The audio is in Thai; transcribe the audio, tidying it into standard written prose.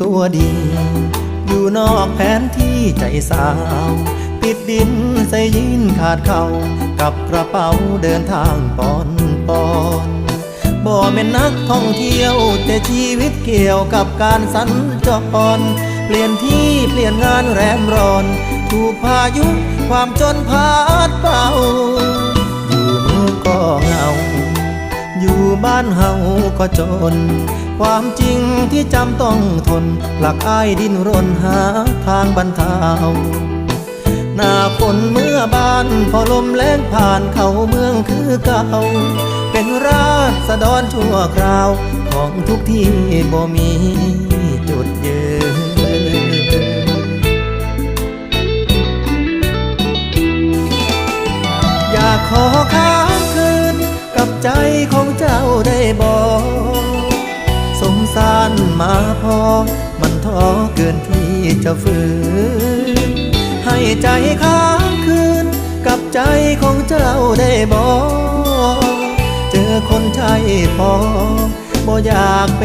ตัวดีอยู่นอกแผนที่ใจสาวติดดินใส่ยินขาดเข่ากับกระเป๋าเดินทางปอนบ่เป็นนักท่องเที่ยวแต่ชีวิตเกี่ยวกับการสัญจรเปลี่ยนที่เปลี่ยนงานแรมร้อนถูกพายุความจนพัดเป่าอยู่เมืองก็เหงาอยู่บ้านเฮาก็จนความจริงที่จำต้องทนหลักอ้ายดิ้นรนหาทางบรรเทาหน้าฝนเมื่อบานพอลมแล้งผ่านเข้าเมืองคือเก่าเป็นราษฎรชั่วคราวของทุกที่บ่มีจุดยืนอยากขอค้างคืนกับใจของเจ้าได้บ่สงสารมาพอมันท้อเกินที่จะฝืนให้ใจค้างคืนกับใจของเจ้าได้บ่เจอคนใช่พอบ่อยากไป